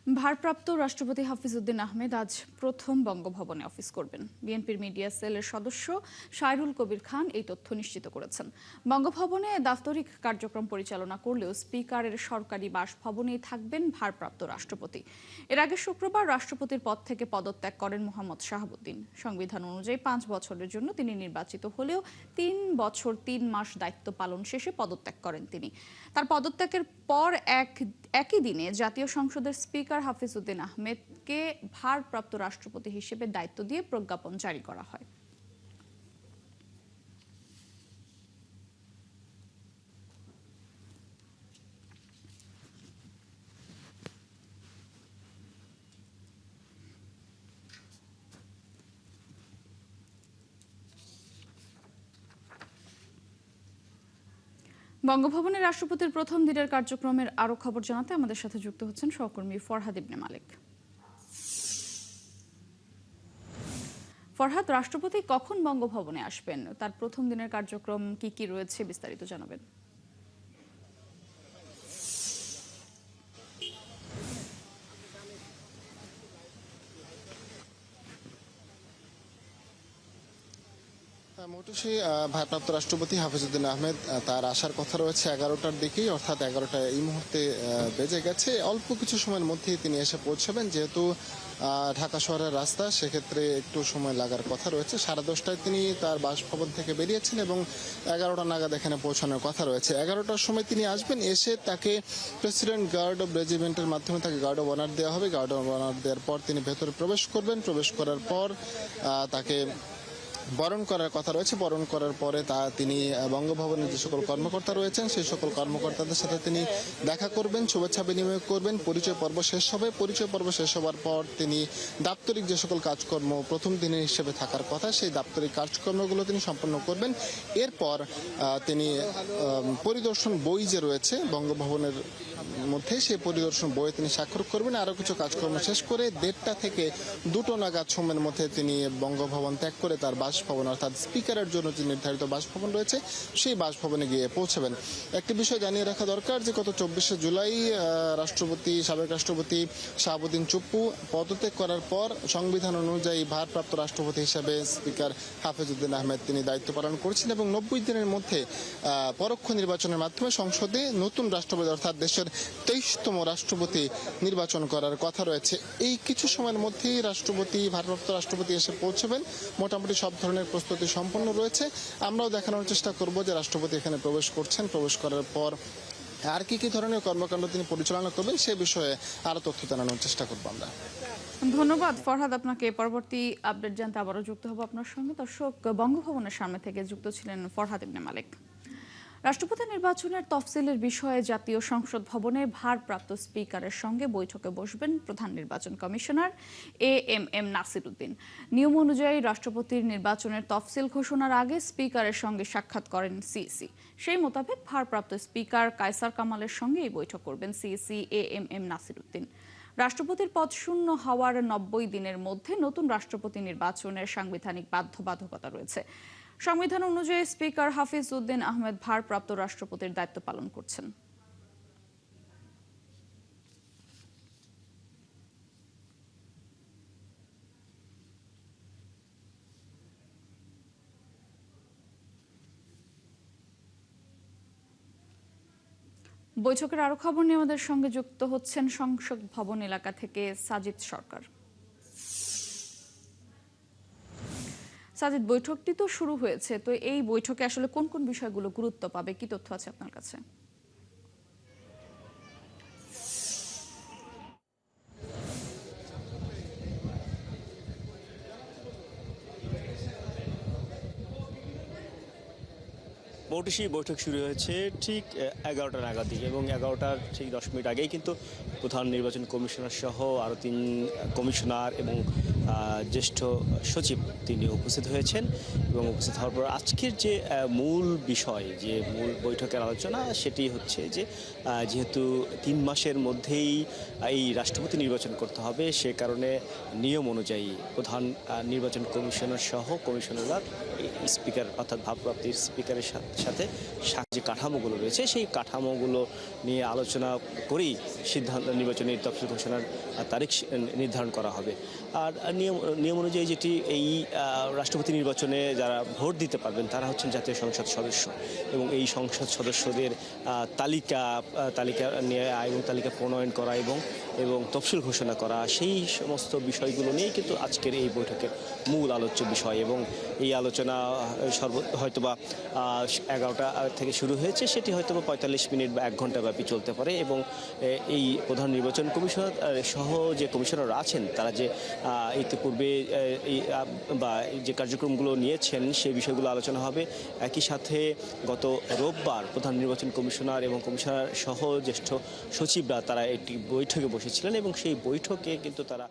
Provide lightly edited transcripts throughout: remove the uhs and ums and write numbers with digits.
ভারপ্রাপ্ত রাষ্ট্রপতি হাফিজ উদ্দিন আহমেদ আজ প্রথম বঙ্গভবনে অফিস করবেন। বিএনপির মিডিয়া সেলের সদস্য শায়রুল কবির খান এই তথ্য নিশ্চিত করেছেন। বঙ্গভবনে দাপ্তরিক কার্যক্রম পরিচালনা করলেও স্পিকারের সরকারি বাসভবনেই থাকবেন ভারপ্রাপ্ত রাষ্ট্রপতি। এর আগে শুক্রবার রাষ্ট্রপতির পদ থেকে পদত্যাগ করেন মোহাম্মদ শাহাবুদ্দিন। সংবিধান অনুযায়ী 5 বছরের জন্য তিনি নির্বাচিত হলেও 3 বছর 3 মাস দায়িত্ব পালন শেষে পদত্যাগ করেন তিনি। তার পদত্যাগের পর একই দিনে জাতীয় সংসদের স্পিকার হাফিজ উদ্দিন আহমেদকে ভারপ্রাপ্ত রাষ্ট্রপতি হিসেবে দায়িত্ব দিয়ে প্রজ্ঞাপন জারি করা হয়। বঙ্গভবনে রাষ্ট্রপতির প্রথম দিনের কার্যক্রমের আরো খবর জানাতে আমাদের সাথে যুক্ত হচ্ছেন সহকর্মী ফরহাদ ইবনে মালিক। ফরহাদ, রাষ্ট্রপতি কখন বঙ্গভবনে আসবেন, তার প্রথম দিনের কার্যক্রম কি কি রয়েছে বিস্তারিত জানাবেন। মোটুসি ভারপ্রাপ্ত রাষ্ট্রপতি হাফিজ উদ্দিন আহমেদ তার আসার কথা রয়েছে 11টার দিকেই, অর্থাৎ 11টা এই মুহূর্তে বেজে গেছে। অল্প কিছু সময়ের মধ্যেই তিনি এসে পৌঁছাবেন। যেহেতু ঢাকা শহরের রাস্তা, সেক্ষেত্রে একটু সময় লাগার কথা রয়েছে। 10:30টায় তিনি তার বাসভবন থেকে বেরিয়েছেন এবং 11টা নাগাদ এখানে পৌঁছানোর কথা রয়েছে। 11টার সময় তিনি আসবেন। এসে তাকে প্রেসিডেন্ট গার্ড অব রেজিমেন্টের মাধ্যমে তাকে গার্ড অব অনার দেওয়া হবে। গার্ড অব অনার দেওয়ার পর তিনি ভেতরে প্রবেশ করবেন। প্রবেশ করার পর তাকে বরণ করার কথা রয়েছে। বরণ করার পরে তিনি বঙ্গভবনের যে সকল কর্মকর্তা রয়েছেন সেই সকল কর্মকর্তাদের সাথে তিনি দেখা করবেন, শুভেচ্ছা বিনিময় করবেন। পরিচয় পর্ব শেষ হবে। পরিচয় পর্ব শেষ হওয়ার পর তিনি দাপ্তরিক যে সকল কাজকর্ম প্রথম দিনের হিসেবে থাকার কথা, সেই দাপ্তরিক কাজকর্মগুলো তিনি সম্পন্ন করবেন। এরপর তিনি পরিদর্শন বই যে রয়েছে বঙ্গভবনের মধ্যে, সেই পরিদর্শন বইয়ে তিনি স্বাক্ষর করবেন। আরও কিছু কাজকর্ম শেষ করে 1:30টা থেকে 2টো নাগাদ সময়ের মধ্যে তিনি বঙ্গভবন ত্যাগ করে তার বাসভবন, অর্থাৎ স্পিকারের জন্য যে নির্ধারিত বাসভবন রয়েছে সেই বাসভবনে গিয়ে পৌঁছাবেন। একটি বিষয় জানিয়ে রাখা দরকার যে গত 24শে জুলাই সাবেক রাষ্ট্রপতি শাহাবুদ্দিন চুপ্পু পদত্যাগ করার পর সংবিধান অনুযায়ী ভারপ্রাপ্ত রাষ্ট্রপতি হিসাবে স্পিকার হাফিজ উদ্দিন আহমেদ তিনি দায়িত্ব পালন করেছেন এবং 90 দিনের মধ্যে পরোক্ষ নির্বাচনের মাধ্যমে সংসদে নতুন রাষ্ট্রপতি, অর্থাৎ দেশের 23তম রাষ্ট্রপতি নির্বাচন করার কথা রয়েছে। এই কিছু সময়ের মধ্যেই ভারপ্রাপ্ত রাষ্ট্রপতি এসে পৌঁছবেন। মোটামুটি সব ধরনের প্রস্তুতি সম্পন্ন রয়েছে। আমরাও দেখানোর চেষ্টা করব যে রাষ্ট্রপতি এখানে প্রবেশ করছেন। প্রবেশ করার পর আর কি কি ধরনের কর্মকাণ্ড তিনি পরিচালনা করবেন সে বিষয়ে আরো তথ্য জানানোর চেষ্টা করবো আমরা। ধন্যবাদ ফরহাদ, আপনাকে। পরবর্তী আপডেট জানতে আবারও যুক্ত হব আপনার সঙ্গে। দর্শক, বঙ্গভবনের সামনে থেকে যুক্ত ছিলেন ফরহাদ ইবনে মালিক। রাষ্ট্রপতি নির্বাচনের তফসিলের বিষয়ে জাতীয় সংসদ ভবনে ভারপ্রাপ্ত স্পিকারের সঙ্গে বৈঠকে বসবেন প্রধান নির্বাচন কমিশনার এএমএম নাসির উদ্দিন। নিয়ম অনুযায়ী রাষ্ট্রপতির নির্বাচনের তফসিল ঘোষণার আগে স্পিকারের সঙ্গে সাক্ষাৎ করেন সিইসি। সেই মোতাবেক ভারপ্রাপ্ত স্পিকার কায়সার কামালের সঙ্গে এই বৈঠক করবেন সিইসি এএমএম নাসির উদ্দিন। রাষ্ট্রপতির পদ শূন্য হওয়ার 90 দিনের মধ্যে নতুন রাষ্ট্রপতি নির্বাচনের সাংবিধানিক বাধ্যবাধকতা রয়েছে। সংবিধান অনুযায়ী স্পিকার হাফিজ উদ্দিন আহমেদ ভারপ্রাপ্ত রাষ্ট্রপতির দায়িত্ব পালন করছেন। বৈঠকের আরো খবর নিয়ে আমাদের সঙ্গে যুক্ত হচ্ছেন সংসদ ভবন এলাকা থেকে সাজিদ সরকার। সাজিদ, বৈঠকটি তো শুরু হয়েছে, তো এই বৈঠকে আসলে কোন কোন বিষয়গুলো গুরুত্ব পাবে, কি তথ্য আছে আপনার কাছে? মোটুসি বৈঠক শুরু হয়েছে ঠিক 11টা নাগাদ দিকে এবং 11টার ঠিক 10 মিনিট আগেই কিন্তু প্রধান নির্বাচন কমিশনার সহ আরও 3 কমিশনার এবং জ্যেষ্ঠ সচিব তিনি উপস্থিত হয়েছেন। এবং উপস্থিত হওয়ার পর আজকের যে মূল বিষয়, যে মূল বৈঠকের আলোচনা, সেটি হচ্ছে যে যেহেতু 3 মাসের মধ্যেই এই রাষ্ট্রপতি নির্বাচন করতে হবে, সে কারণে নিয়ম অনুযায়ী প্রধান নির্বাচন কমিশনার সহ কমিশনাররা স্পিকার অর্থাৎ ভারপ্রাপ্ত স্পিকারের সাথে যে কাঠামোগুলো রয়েছে সেই কাঠামোগুলো নিয়ে আলোচনা করেই সিদ্ধান্ত প্রধান নির্বাচনের তফসিল ঘোষণার তারিখ নির্ধারণ করা হবে। আর নিয়ম অনুযায়ী যেটি এই রাষ্ট্রপতি নির্বাচনে যারা ভোট দিতে পারবেন তারা হচ্ছেন জাতীয় সংসদ সদস্য, এবং এই সংসদ সদস্যদের তালিকা নিয়ে এবং তালিকা প্রণয়ন করা এবং তফসিল ঘোষণা করা, সেই সমস্ত বিষয়গুলো নিয়েই কিন্তু আজকের এই বৈঠকের মূল আলোচ্য বিষয়। এবং এই আলোচনা হয়তোবা 11টা থেকে শুরু হয়েছে, সেটি হয়তোবা 45 মিনিট বা 1 ঘন্টা ব্যাপী চলতে পারে। এবং এই প্রধান নির্বাচন কমিশনার সহ যে কমিশনার আছেন তারা যে ইতিপূর্বে বা যে কার্যক্রমগুলো নিয়েছেন সেই বিষয়গুলো আলোচনা হবে। একই সাথে গত রোববার প্রধান নির্বাচন কমিশনার এবং কমিশনার সহ জ্যেষ্ঠ সচিবরা তারা একটি বৈঠকে বসেছিলেন, এবং সেই বৈঠকে কিন্তু তারা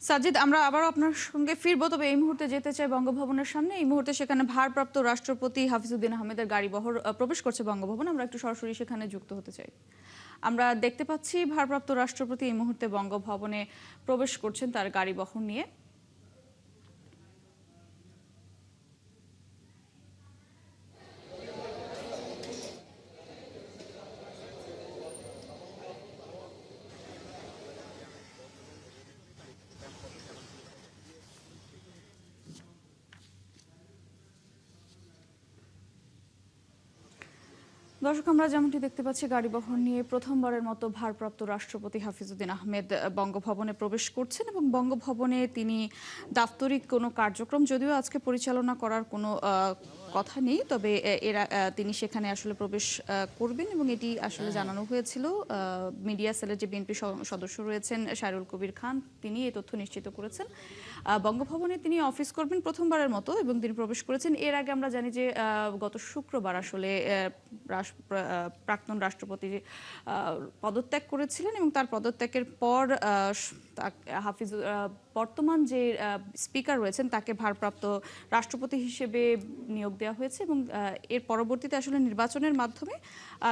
সাজিদ, আমরা আবারও আপনার সঙ্গে ফিরবো, তবে এই মুহূর্তে যেতে চাই বঙ্গভবনের সামনে। এই মুহূর্তে সেখানে ভারপ্রাপ্ত রাষ্ট্রপতি হাফিজউদ্দিন আহমেদের গাড়িবহর প্রবেশ করছে বঙ্গভবন। আমরা একটু সরাসরি সেখানে যুক্ত হতে চাই। আমরা দেখতে পাচ্ছি ভারপ্রাপ্ত রাষ্ট্রপতি এই মুহূর্তে বঙ্গভবনে প্রবেশ করছেন তার গাড়িবহর নিয়ে। দর্শক, আমরা যেমনটি দেখতে পাচ্ছি গাড়িবহর নিয়ে প্রথমবারের মতো ভারপ্রাপ্ত রাষ্ট্রপতি হাফিজউদ্দিন আহমেদ বঙ্গভবনে প্রবেশ করছেন, এবং বঙ্গভবনে তিনি দাপ্তরিক কোনো কার্যক্রম যদিও আজকে পরিচালনা করার কোনো কথা নেই, তবে তিনি সেখানে আসলে প্রবেশ করবেন, এবং এটি আসলে জানানো হয়েছিল। মিডিয়া সেলের যে বিএনপি সদস্য রয়েছেন শায়রুল কবির খান, তিনি এই তথ্য নিশ্চিত করেছেন। বঙ্গভবনে তিনি অফিস করবেন প্রথমবারের মতো, এবং তিনি প্রবেশ করেছেন। এর আগে আমরা জানি যে গত শুক্রবার আসলে প্রাক্তন রাষ্ট্রপতি পদত্যাগ করেছিলেন, এবং তার পদত্যাগের পর বর্তমান যে স্পিকার রয়েছেন তাকে ভারপ্রাপ্ত রাষ্ট্রপতি হিসেবে নিয়োগ দেওয়া হয়েছে, এবং এর পরবর্তীতে আসলে নির্বাচনের মাধ্যমে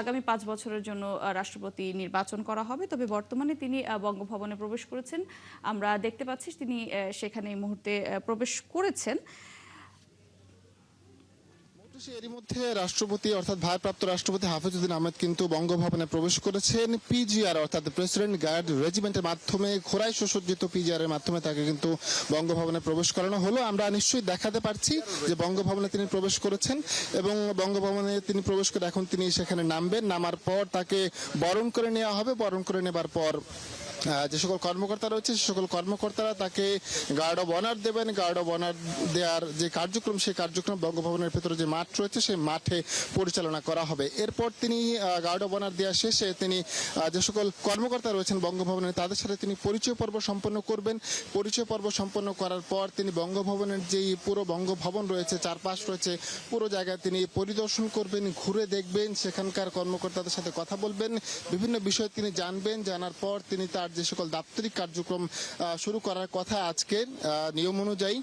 আগামী 5 বছরের জন্য রাষ্ট্রপতি নির্বাচন করা হবে। তবে বর্তমানে তিনি বঙ্গভবনে প্রবেশ করেছেন, আমরা দেখতে পাচ্ছি তিনি সেখানে এই মুহূর্তে প্রবেশ করেছেন। এরই মধ্যে রাষ্ট্রপতি অর্থাৎ ভারপ্রাপ্ত রাষ্ট্রপতি হাফিজউদ্দিন আহমেদ কিন্তু বঙ্গভবনে প্রবেশ করেছেন পিজিআর অর্থাৎ প্রেসিডেন্ট গার্ড রেজিমেন্টের মাধ্যমে, খোরাই সুসজ্জিত পিজিআর এর মাধ্যমে তাকে কিন্তু বঙ্গভবনে প্রবেশ করানো হলো। আমরা নিশ্চয়ই দেখাতে পারছি যে বঙ্গভবনে তিনি প্রবেশ করেছেন, এবং বঙ্গভবনে তিনি প্রবেশ করে এখন তিনি সেখানে নামবেন। নামার পর তাকে বরণ করে নেওয়া হবে। বরণ করে নেবার পর যে সকল কর্মকর্তা রয়েছে সে সকল কর্মকর্তারা তাকে গার্ড অব অনার দেবেন। গার্ড অব অনার দেওয়ার যে কার্যক্রম, সেই কার্যক্রম বঙ্গভবনের ভেতরে যে মাঠ রয়েছে সেই মাঠে পরিচালনা করা হবে। এরপর তিনি গার্ড অব অনার দেওয়া শেষে তিনি যে সকল কর্মকর্তা রয়েছেন বঙ্গভবনের তাদের সাথে তিনি পরিচয় পর্ব সম্পন্ন করবেন। পরিচয় পর্ব সম্পন্ন করার পর তিনি বঙ্গভবনের যেই পুরো বঙ্গভবন রয়েছে, চারপাশ রয়েছে, পুরো জায়গায় তিনি পরিদর্শন করবেন, ঘুরে দেখবেন, সেখানকার কর্মকর্তাদের সাথে কথা বলবেন, বিভিন্ন বিষয় তিনি জানবেন। জানার পর তিনি তার যে সকল দাপ্তরিক কার্যক্রম শুরু করার কথা আজকে নিয়ম অনুযায়ী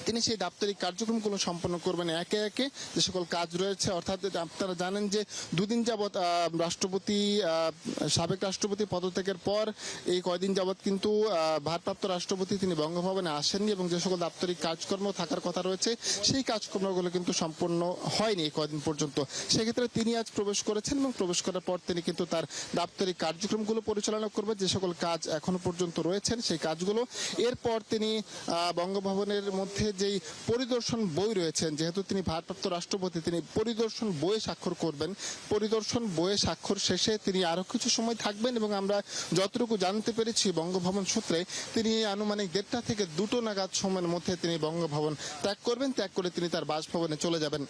তিনি সেই দাপ্তরিক কার্যক্রমগুলো সম্পন্ন করবেন একে একে। যে সকল কাজ রয়েছে, অর্থাৎ আপনারা জানেন যে দুদিন যাবৎ সাবেক রাষ্ট্রপতি পদত্যাগের পর এই কয়দিন যাবৎ কিন্তু ভারপ্রাপ্ত রাষ্ট্রপতি তিনি বঙ্গভবনে আসেননি, এবং যে সকল দাপ্তরিক কাজকর্ম থাকার কথা রয়েছে সেই কাজকর্মগুলো কিন্তু সম্পন্ন হয়নি এই কয়দিন পর্যন্ত। সেক্ষেত্রে তিনি আজ প্রবেশ করেছেন, এবং প্রবেশ করার পর তিনি কিন্তু তার দাপ্তরিক কার্যক্রমগুলো পরিচালনা করবেন, যে সকল কাজ এখনো পর্যন্ত রয়েছেন সেই কাজগুলো। এরপর তিনি বঙ্গভবনের মধ্যে যেই পরিদর্শন বই রয়েছেন, যেহেতু তিনি ভারপ্রাপ্ত রাষ্ট্রপতি, তিনি পরিদর্শন বইয়ে স্বাক্ষর করবেন। পরিদর্শন বইয়ে স্বাক্ষর শেষে তিনি আরো কিছু সময় থাকবেন, এবং আমরা যতটুকু জানতে পেরেছি বঙ্গভবন সূত্রে তিনি আনুমানিক 1টা থেকে 2টো নাগাদ সময়ের মধ্যে তিনি বঙ্গভবন ত্যাগ করবেন। ত্যাগ করে তিনি তার বাসভবনে চলে যাবেন।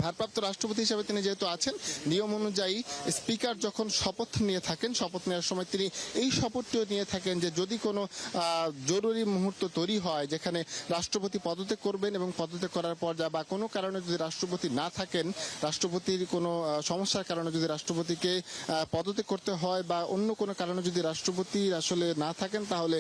ভারপ্রাপ্ত রাষ্ট্রপতি হিসেবে তিনি যেহেতু আছেন, নিয়ম অনুযায়ী স্পিকার যখন শপথ নিয়ে থাকেন, শপথ নেওয়ার সময় তিনি এই শপথটিও নিয়ে থাকেন যে যদি কোনো জরুরি মুহূর্ত তৈরি হয় যেখানে রাষ্ট্রপতি পদত্যাগ করবেন, এবং পদত্যাগ করার পর বা কোনো কারণে যদি রাষ্ট্রপতি না থাকেন, রাষ্ট্রপতির কোনো সমস্যার কারণে যদি রাষ্ট্রপতিকে পদত্যাগ করতে হয়, বা অন্য কোনো কারণে যদি রাষ্ট্রপতি আসলে না থাকেন, তাহলে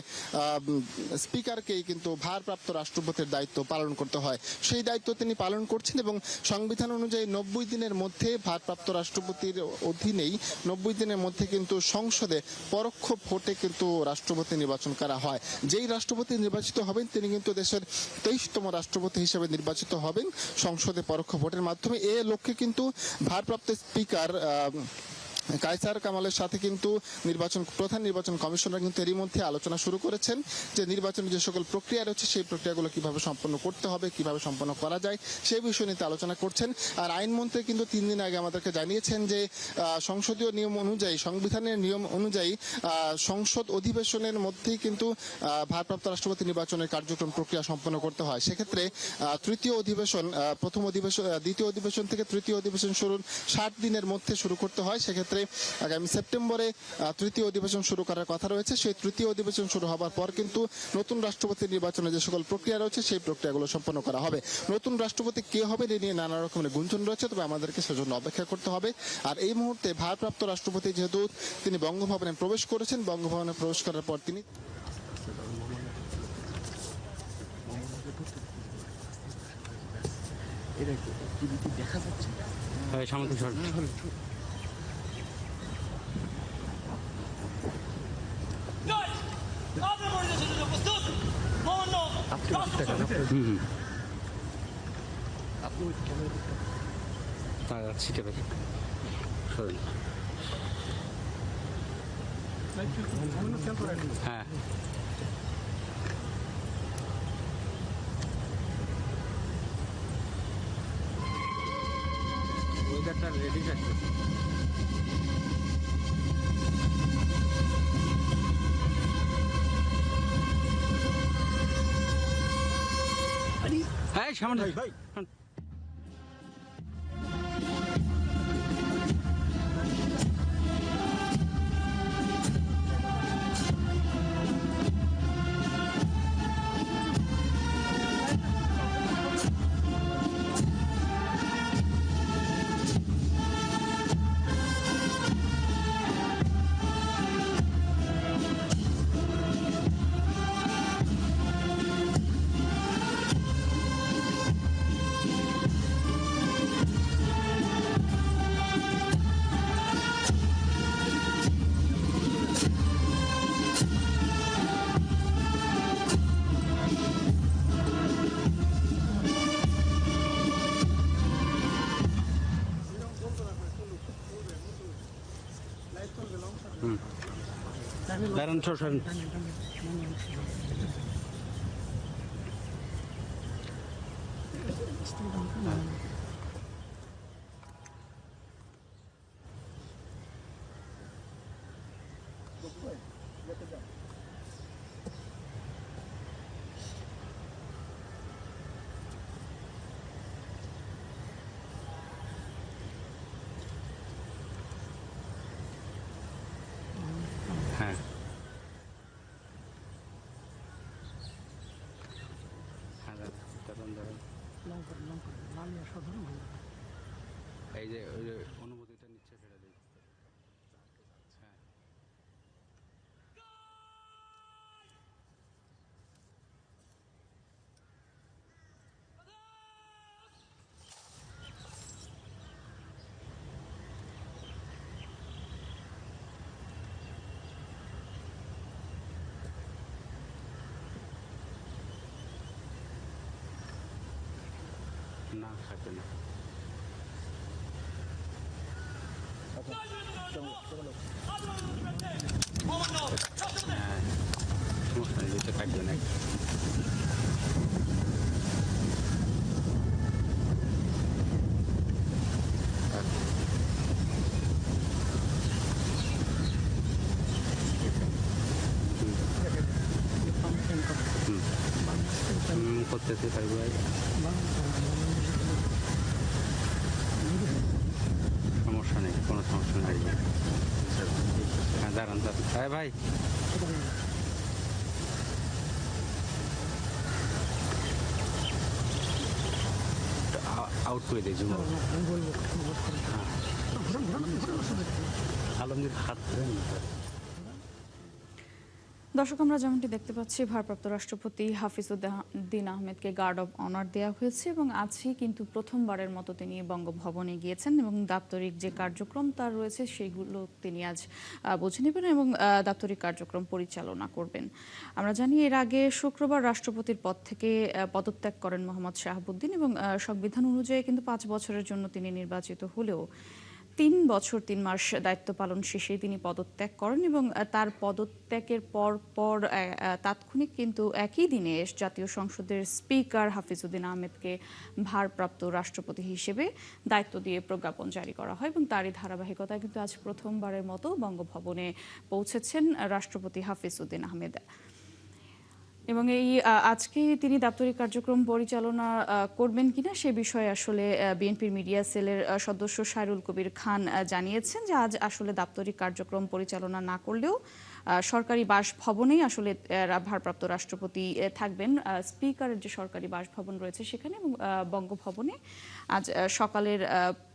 স্পিকারকেই কিন্তু ভারপ্রাপ্ত রাষ্ট্রপতির দায়িত্ব পালন করতে হয়। সেই দায়িত্ব তিনি পালন করছেন, এবং সংবিধান সংবিধান অনুযায়ী 90 দিনের মধ্যে ভারপ্রাপ্ত রাষ্ট্রপতির অধীনেই 90 দিনের মধ্যে কিন্তু সংসদে পরোক্ষ ভোটে কিন্তু রাষ্ট্রপতি নির্বাচন করা হয়। যেই রাষ্ট্রপতি নির্বাচিত হবেন তিনি কিন্তু দেশের 23তম রাষ্ট্রপতি হিসেবে নির্বাচিত হবেন সংসদে পরোক্ষ ভোটের মাধ্যমে। এ লক্ষ্যে কিন্তু ভারপ্রাপ্ত স্পিকার কায়সার কামালের সাথে কিন্তু প্রধান নির্বাচন কমিশনার কিন্তু এরই মধ্যে আলোচনা শুরু করেছেন যে নির্বাচনের যে সকল প্রক্রিয়া রয়েছে সেই প্রক্রিয়াগুলো কিভাবে সম্পন্ন করতে হবে, কিভাবে সম্পন্ন করা যায় সেই বিষয় নিয়ে আলোচনা করছেন। আর আইনমন্ত্রী কিন্তু 3 দিন আগে আমাদেরকে জানিয়েছেন যে সংসদীয় নিয়ম অনুযায়ী, সংবিধানের নিয়ম অনুযায়ী সংসদ অধিবেশনের মধ্যেই কিন্তু ভারপ্রাপ্ত রাষ্ট্রপতি নির্বাচনের কার্যক্রম প্রক্রিয়া সম্পন্ন করতে হয়। সেক্ষেত্রে তৃতীয় অধিবেশন, দ্বিতীয় অধিবেশন থেকে তৃতীয় অধিবেশন শুরুর 60 দিনের মধ্যে শুরু করতে হয়। সেক্ষেত্রে আগামী সেপ্টেম্বরে তৃতীয় অধিবেশন শুরু করার কথা রয়েছে। সেই তৃতীয় অধিবেশন শুরু হবার পর কিন্তু নতুন রাষ্ট্রপতি নির্বাচনের যে সকল প্রক্রিয়া রয়েছে সেই প্রক্রিয়াগুলো সম্পন্ন করা হবে। নতুন রাষ্ট্রপতি কে হবে এ নিয়ে নানা রকমের গুঞ্জন রয়েছে, তবে আমাদেরকে সেজন্য অপেক্ষা করতে হবে। আর এই মুহূর্তে ভারপ্রাপ্ত রাষ্ট্রপতি যেহেতু তিনি বঙ্গভবনে প্রবেশ করেছেন, বঙ্গভবনে প্রবেশ করার পর তিনি দেখা যাচ্ছে হ্যাঁ ওয়েদারটা রেডি থাকবে। হ্যাঁ সামনে ভাই দাঁড়ান শোষণ হ্যাঁ এই যে ওই যে অনুমতিটা নিচ্ছে সেটা দিই। হ্যাঁ না থাকবে না। হ্যাঁ সমস্যা নেই, যেতে থাকবে না। করতেছি থাকবে সমস্যা নেই, কোনো সমস্যা নেই। হ্যাঁ দাঁড়ান দাঁড়ান। হ্যাঁ ভাই আউট করে দিয়েছি। আলমগীর হাত ধরেন। দর্শক, আমরা যেমনটি দেখতে পাচ্ছি, ভারপ্রাপ্ত রাষ্ট্রপতি হাফিজউদ্দিন আহমেদকে গার্ড অব অনার দেওয়া হয়েছে এবং আজই কিন্তু প্রথমবারের মতো তিনি বঙ্গভবনে গিয়েছেন এবং দাপ্তরিক যে কার্যক্রম তার রয়েছে সেগুলো তিনি আজ বুঝে নেবেন এবং দাপ্তরিক কার্যক্রম পরিচালনা করবেন। আমরা জানি এর আগে শুক্রবার রাষ্ট্রপতির পদ থেকে পদত্যাগ করেন মোহাম্মদ শাহাবুদ্দিন এবং সংবিধান অনুযায়ী কিন্তু 5 বছরের জন্য তিনি নির্বাচিত হলেও 3 বছর 3 মাস দায়িত্ব পালন শেষে তিনি পদত্যাগ করেন এবং তার পদত্যাগের পর তাৎক্ষণিক কিন্তু একই দিনে জাতীয় সংসদের স্পিকার হাফিজউদ্দিন আহমেদকে ভারপ্রাপ্ত রাষ্ট্রপতি হিসেবে দায়িত্ব দিয়ে প্রজ্ঞাপন জারি করা হয় এবং তারই ধারাবাহিকতায় কিন্তু আজ প্রথমবারের মতো বঙ্গভবনে পৌঁছেছেন রাষ্ট্রপতি হাফিজউদ্দিন আহমেদ। এবং এই আজকে তিনি দাপ্তরিক কার্যক্রম পরিচালনা করবেন কিনা সে বিষয়ে আসলে বিএনপির মিডিয়া সেলের সদস্য সাইরুল কবির খান জানিয়েছেন যে আজ আসলে দাপ্তরিক কার্যক্রম পরিচালনা না করলেও সরকারি বাসভবনেই আসলে ভারপ্রাপ্ত রাষ্ট্রপতি থাকবেন। স্পিকারের যে সরকারি বাসভবন রয়েছে সেখানে এবং বঙ্গভবনে আজ সকালের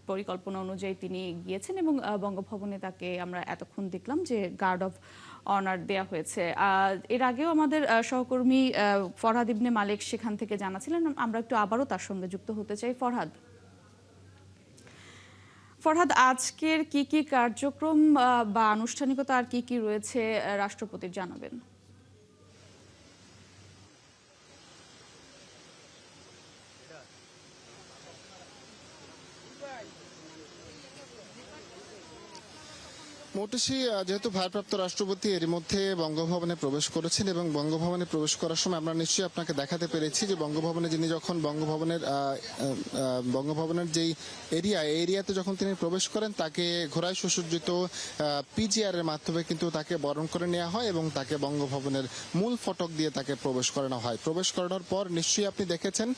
পরিকল্পনা অনুযায়ী তিনি গিয়েছেন এবং বঙ্গভবনে তাকে আমরা এতক্ষণ দেখলাম যে গার্ড অফ অনার দেয়া হয়েছে। এর আগেও আমাদের সহকর্মী ফরহাদ ইবনে মালিক সেখান থেকে জানাছিলেন, আমরা একটু আবারও তার সঙ্গে যুক্ত হতে চাই। ফরহাদ, আজকের কি কি কার্যক্রম বা আনুষ্ঠানিকতা আর কি কি রয়েছে রাষ্ট্রপতির জানাবেন? মৌটুসী, যেহেতু ভারপ্রাপ্ত রাষ্ট্রপতি এর মধ্যে বঙ্গভবনে প্রবেশ করেছেন এবং বঙ্গভবনে প্রবেশ করার সময় আমরা নিশ্চয়ই আপনাকে দেখাতে পেরেছি যে বঙ্গভবনে যিনি যখন বঙ্গভবনের যেই এরিয়াতে যখন তিনি প্রবেশ করেন তাকে ঘোড়ায় সুসজ্জিত পিজিআর এর মাধ্যমে কিন্তু তাকে বরণ করে নেওয়া হয় এবং তাকে বঙ্গভবনের মূল ফটক দিয়ে তাকে প্রবেশ করানো হয়। প্রবেশ করানোর পর নিশ্চয়ই আপনি দেখেছেন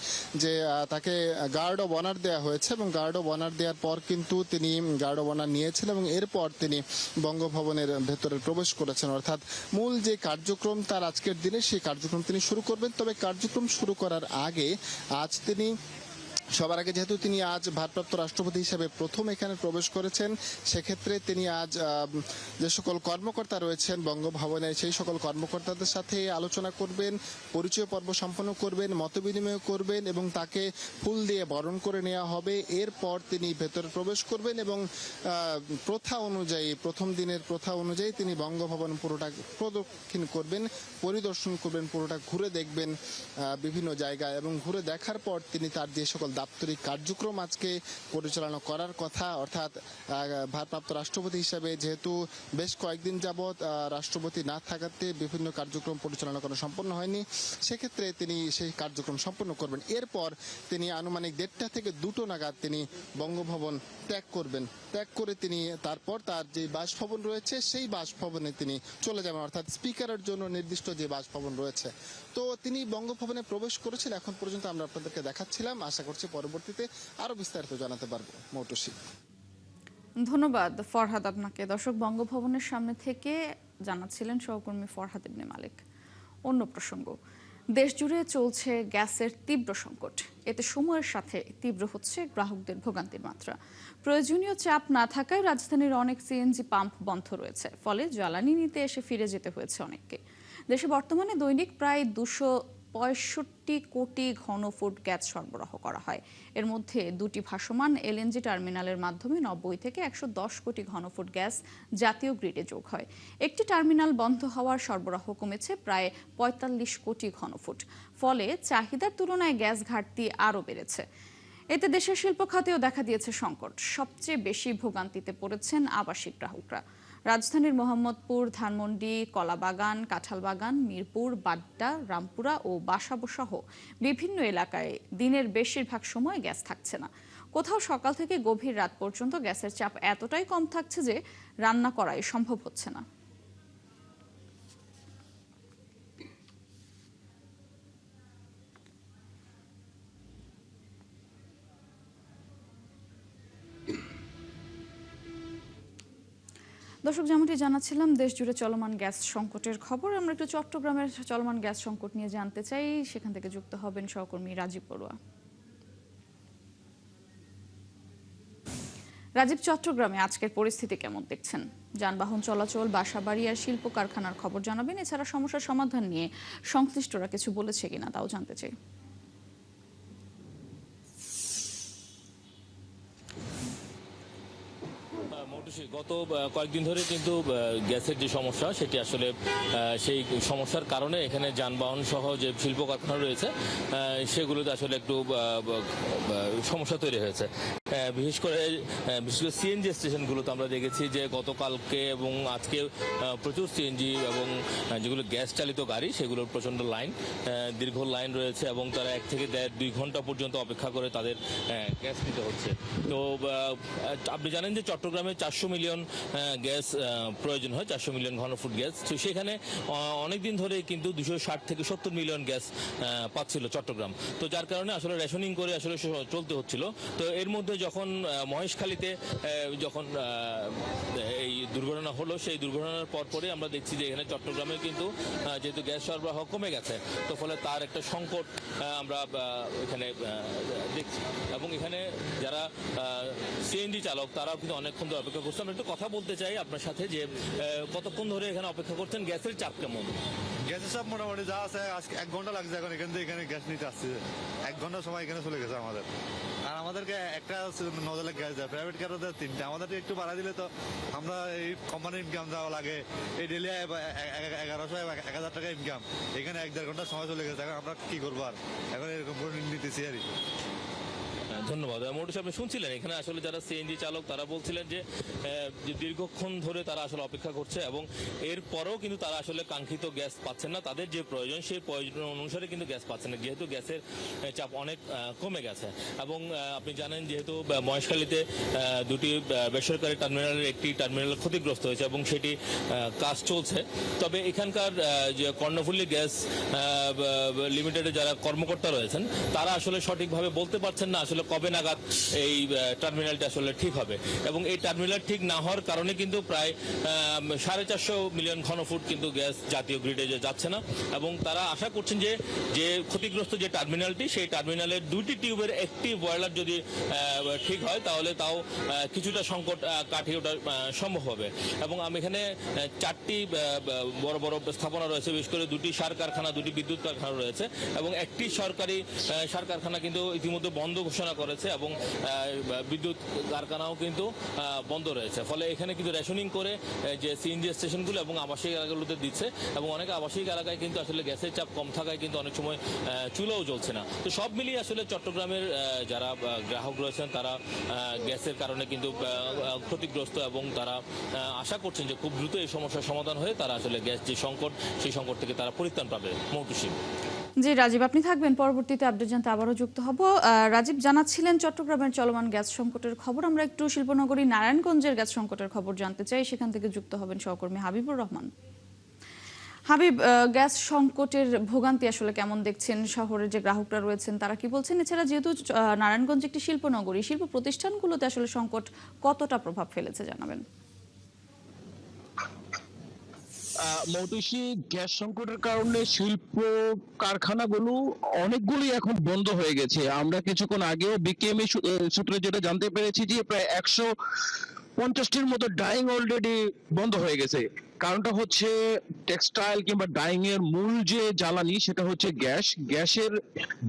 যে তাকে গার্ড অব অনার দেওয়া হয়েছে এবং গার্ড অব অনার দেওয়ার পর কিন্তু তিনি গার্ড অব অনার নিয়েছেন এবং এরপর তিনি বঙ্গভবনের ভেতরে প্রবেশ করেছেন। অর্থাৎ মূল যে কার্যক্রম তার আজকের দিনে সেই কার্যক্রম তিনি শুরু করবেন। তবে কার্যক্রম শুরু করার আগে সবার আগে যেহেতু তিনি আজ ভারপ্রাপ্ত রাষ্ট্রপতি হিসেবে প্রথম এখানে প্রবেশ করেছেন, সেক্ষেত্রে তিনি আজ যে সকল কর্মকর্তা রয়েছেন বঙ্গভবনে সেই সকল কর্মকর্তাদের সাথে আলোচনা করবেন, পরিচয় পর্ব সম্পন্ন করবেন, মতবিনিময় করবেন এবং তাকে ফুল দিয়ে বরণ করে নেওয়া হবে। এরপর তিনি ভেতরে প্রবেশ করবেন এবং প্রথা অনুযায়ী প্রথম দিনের প্রথা অনুযায়ী তিনি বঙ্গভবন পুরোটা প্রদক্ষিণ করবেন, পরিদর্শন করবেন, পুরোটা ঘুরে দেখবেন বিভিন্ন জায়গায় এবং ঘুরে দেখার পর তিনি তার যে সকল দাপ্তরিক কার্যক্রম আজকে পরিচালনা করার কথা, অর্থাৎ ভারপ্রাপ্ত রাষ্ট্রপতি হিসেবে যেহেতু বেশ কয়েকদিন যাবৎ রাষ্ট্রপতি না থাকাতে বিভিন্ন কার্যক্রম পরিচালনা করা সম্পন্ন হয়নি, সেক্ষেত্রে তিনি সেই কার্যক্রম সম্পন্ন করবেন। এরপর তিনি আনুমানিক 1:30 থেকে 2টো নাগাদ তিনি বঙ্গভবন ত্যাগ করবেন। ত্যাগ করে তিনি তারপর তার যে বাসভবন রয়েছে সেই বাসভবনে তিনি চলে যাবেন, অর্থাৎ স্পিকারের জন্য নির্দিষ্ট যে বাসভবন রয়েছে। তো তিনি বঙ্গভবনে প্রবেশ করেছেন, এখন পর্যন্ত আমরা আপনাদেরকে দেখাচ্ছিলাম। আশা করছি পরবর্তীতে আরো বিস্তারিত জানাতে পারবো। মৌটুসী, ধন্যবাদ ফরহাদ আপনাকে। দর্শক, বঙ্গভবনের সামনে থেকে জানাচ্ছিলেন সহকর্মী ফরহাদ ইবনে মালিক। অন্য প্রসঙ্গ, দেশ জুড়ে চলছে গ্যাসের তীব্র সংকট। এতে সময়ের সাথে তীব্র হচ্ছে গ্রাহকদের ভোগান্তির মাত্রা। প্রয়োজনীয় চাপ না থাকায় রাজধানীর অনেক সিএনজি পাম্প বন্ধ রয়েছে, ফলে জ্বালানি নিতে এসে ফিরে যেতে হয়েছে অনেককে। দেশে বর্তমানে দৈনিক প্রায় 265 কোটি ঘনফুট গ্যাস সরবরাহ করা হয়। এর মধ্যে 2টি ভাসমান এলএনজি টার্মিনালের মাধ্যমে 90 থেকে 110 কোটি ঘনফুট গ্যাস জাতীয় গ্রিডে যোগ হয়। একটি টার্মিনাল বন্ধ হওয়ার সরবরাহ কমেছে প্রায় 45 কোটি ঘনফুট। ফলে চাহিদার তুলনায় গ্যাস ঘাটতি আরও বেড়েছে। এতে দেশের শিল্প খাতেও দেখা দিয়েছে সংকট। সবচেয়ে বেশি ভোগান্তিতে পড়েছেন আবাসিক গ্রাহকরা। রাজধানীর মোহাম্মদপুর, ধানমন্ডি, কলাবাগান, কাঁঠালবাগান, মিরপুর, বাড্ডা, রামপুরা ও বাসাবো সহ বিভিন্ন এলাকায় দিনের বেশিরভাগ সময় গ্যাস থাকছে না। কোথাও সকাল থেকে গভীর রাত পর্যন্ত গ্যাসের চাপ এতটাই কম থাকছে যে রান্না করাই সম্ভব হচ্ছে না। দর্শক, যেমনটি জানাচ্ছিলাম, দেশ জুড়ে চলমান গ্যাস সংকটের খবর। আমরা একটু চট্টগ্রামের চলমান গ্যাস সংকট নিয়ে জানতে চাই। সেখান থেকে যুক্ত হবেন সহকর্মী রাজীব বড়ুয়া। রাজীব, চট্টগ্রামে আজকের পরিস্থিতি কেমন দেখছেন? যানবাহন চলাচল, বাসাবাড়ি আর শিল্প কারখানার খবর জানাবেন। এছাড়া সমস্যার সমাধান নিয়ে সংশ্লিষ্টরা কিছু বলেছে কিনা তাও জানতে চাই। গত কয়েকদিন ধরে কিন্তু গ্যাসের যে সমস্যা সেটি আসলে সেই সমস্যার কারণে এখানে যানবাহন সহ যে শিল্প কারখানা রয়েছে সেগুলোতে আসলে একটু সমস্যা তৈরি হয়েছে। বিশেষ করে সিএনজি স্টেশনগুলোতে আমরা দেখেছি যে গতকালকে এবং আজকে প্রচুর সিএনজি এবং যেগুলো গ্যাস চালিত গাড়ি সেগুলোর প্রচণ্ড লাইন, দীর্ঘ লাইন রয়েছে এবং তারা 1 থেকে 2 ঘন্টা পর্যন্ত অপেক্ষা করে তাদের গ্যাস নিতে হচ্ছে। তো আপনি জানেন যে চট্টগ্রামে 400 মিলিয়ন গ্যাস প্রয়োজন হয়, 400 মিলিয়ন ঘনফুট গ্যাস। তো সেখানে অনেকদিন ধরে কিন্তু 260 থেকে 70 মিলিয়ন গ্যাস পাচ্ছিল চট্টগ্রাম। তো যার কারণে আসলে রেশনিং করে আসলে চলতে হচ্ছিল। তো এর মধ্যে যখন মহেশখালীতে যখন এই দুর্ঘটনা হলো, সেই দুর্ঘটনার পরপরই আমরা দেখছি যে এখানে চট্টগ্রামে কিন্তু যেহেতু গ্যাস সরবরাহ কমে গেছে, তো ফলে তার একটা সংকট আমরা এখানে দেখছি। এবং এখানে যারা সিএনজি চালক তারাও কিন্তু অনেকক্ষণ ধরে অপেক্ষা করছে। আমরা একটু কথা বলতে চাই আপনার সাথে যে কতক্ষণ ধরে এখানে অপেক্ষা করছেন, গ্যাসের চাপ কেমন? গ্যাসের চাপ মোটামুটি যা আছে আজকে 1 ঘন্টা লাগছে এখন এখান থেকে এখানে গ্যাস নিতে আসছে। 1 ঘন্টার সময় এখানে চলে গেছে আমাদের। আর আমাদেরকে একটা নজলে গ্যাস দেয়, প্রাইভেট কারও দেয় 3টা। আমাদেরকে একটু বাড়া দিলে তো আমরা এই কোম্পানির ইনকাম যাওয়া লাগে, এই ডেলি 1100-1000 টাকা ইনকাম, এখানে 1-1.5 ঘন্টার সময় চলে গেছে। এখন আমরা কি করবো আর, এখন এরকম করে নিতেছি আর। ধন্যবাদ। মোটুস, আপনি শুনছিলেন এখানে আসলে যারা সিএনজি চালক তারা বলছিলেন যে দীর্ঘক্ষণ ধরে তারা আসলে অপেক্ষা করছে এবং এরপরও কিন্তু তারা আসলে কাঙ্ক্ষিত গ্যাস পাচ্ছেন না। তাদের যে প্রয়োজন সেই প্রয়োজন অনুসারে কিন্তু গ্যাস পাচ্ছেন না, যেহেতু গ্যাসের চাপ অনেক কমে গেছে। এবং আপনি জানেন যেহেতু মহেশখালীতে 2টি বেসরকারি টার্মিনালের একটি টার্মিনাল ক্ষতিগ্রস্ত হয়েছে এবং সেটি কাজ চলছে। তবে এখানকার যে কর্ণফুলী গ্যাস লিমিটেডে যারা কর্মকর্তা রয়েছেন তারা আসলে সঠিকভাবে বলতে পারছেন না আসলে কবে নাগাদ এই টার্মিনালটা আসলে ঠিক হবে। এবং এই টার্মিনাল ঠিক না হওয়ার কারণে কিন্তু প্রায় 450 মিলিয়ন ঘনফুট কিন্তু গ্যাস জাতীয় গ্রিডে যাচ্ছে না। এবং তারা আশা করছেন যে যে ক্ষতিগ্রস্ত যে টার্মিনালটি, সেই টার্মিনালের 2টি টিউবের একটি বয়লার যদি ঠিক হয় তাহলে তাও কিছুটা সংকট কাটিয়ে ওঠা সম্ভব হবে। এবং আমি এখানে 4টি বড় বড় স্থাপনা রয়েছে, বিশেষ করে 2টি সার কারখানা, 2টি বিদ্যুৎ কারখানা রয়েছে এবং একটি সরকারি সার কারখানা কিন্তু ইতিমধ্যে বন্ধ ঘোষণা করেছে এবং বিদ্যুৎ কারখানাও কিন্তু বন্ধ রয়েছে। ফলে এখানে কিন্তু রেশনিং করে যে সিএনজি স্টেশনগুলো এবং আবাসিক এলাকাগুলোতে দিচ্ছে এবং অনেক আবাসিক এলাকায় কিন্তু আসলে গ্যাসের চাপ কম থাকায় কিন্তু অনেক সময় চুলাও জ্বলছে না। তো সব মিলিয়ে আসলে চট্টগ্রামের যারা গ্রাহক রয়েছেন তারা গ্যাসের কারণে কিন্তু ক্ষতিগ্রস্ত এবং তারা আশা করছেন যে খুব দ্রুত এই সমস্যার সমাধান হয়ে তারা আসলে গ্যাস যে সংকট, সেই সংকট থেকে তারা পরিত্রাণ পাবে। মৌটুসী। জি রাজীব, আপনি থাকবেন, পরবর্তীতে আপডেট জানতে আবারও যুক্ত হব। রাজীব জানাচ্ছিলেন চট্টগ্রামের চলমান গ্যাস সংকটের খবর। আমরা একটু শিল্পনগরী নারায়ণগঞ্জের গ্যাস সংকটের খবর জানতে চাই, সেখান থেকে যুক্ত হবেন সহকর্মী হাবিবুর রহমান। হাবিব, গ্যাস সংকটের ভোগান্তি আসলে কেমন দেখছেন? শহরের যে গ্রাহকরা রয়েছেন তারা কি বলছেন? এছাড়া যেহেতু নারায়ণগঞ্জ একটি শিল্পনগরী, শিল্প প্রতিষ্ঠানগুলোতে আসলে সংকট কতটা প্রভাব ফেলেছে জানাবেন। মৌটুসী, গ্যাস সংকটের কারণে শিল্প কারখানাগুলো অনেকগুলি এখন বন্ধ হয়ে গেছে। আমরা কিছুক্ষণ আগেও বিকেএমই সূত্রে যেটা জানতে পেরেছি যে প্রায় 150টির মতো ডাইং অলরেডি বন্ধ হয়ে গেছে। কারণটা হচ্ছে টেক্সটাইল কিংবা ডাইং এর মূল যে জ্বালানি সেটা হচ্ছে গ্যাসের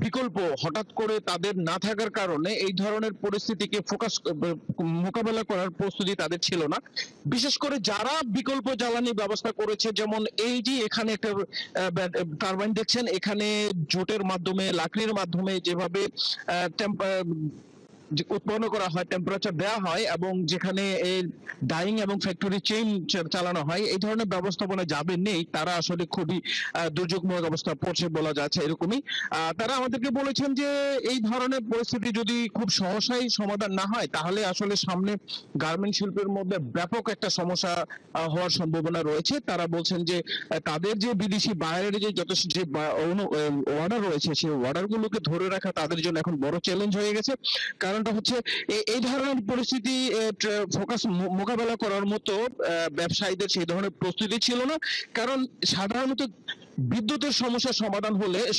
বিকল্প হঠাৎ করে তাদের না থাকার কারণে এই ধরনের পরিস্থিতিকে মোকাবেলা করার প্রস্তুতি তাদের ছিল না। বিশেষ করে যারা বিকল্প জ্বালানি ব্যবস্থা করেছে, যেমন এই যে এখানে একটা টারবাইন দেখছেন, এখানে জোটের মাধ্যমে, লাকড়ির মাধ্যমে যেভাবে উৎপন্ন করা হয়, টেম্পারেচার দেওয়া হয় এবং যেখানে এই ডাইং এবং ফ্যাক্টরি চেইন চালানো হয়, এই ধরনের ব্যবস্থাপনা যাদের নেই তারা আসলে খুবই দুর্যোগময় অবস্থা পড়ছে বলা যাচ্ছে। এরকমই তারা আমাদেরকে বলেছেন যে এই ধরনের পরিস্থিতি যদি খুব সহসাই সমাধান না হয় তাহলে আসলে সামনে গার্মেন্ট শিল্পের মধ্যে ব্যাপক একটা সমস্যা হওয়ার সম্ভাবনা রয়েছে। তারা বলছেন যে তাদের যে বিদেশি বাইরের যে যথেষ্ট যে অর্ডার রয়েছে সেই অর্ডার গুলোকে ধরে রাখা তাদের জন্য এখন বড় চ্যালেঞ্জ হয়ে গেছে। কারণটা হচ্ছে এই ধরনের পরিস্থিতি মোকাবেলা করার মতো ব্যবসায়ীদের সেই ধরনের প্রস্তুতি ছিল না। কারণ সাধারণত বিদ্যুতের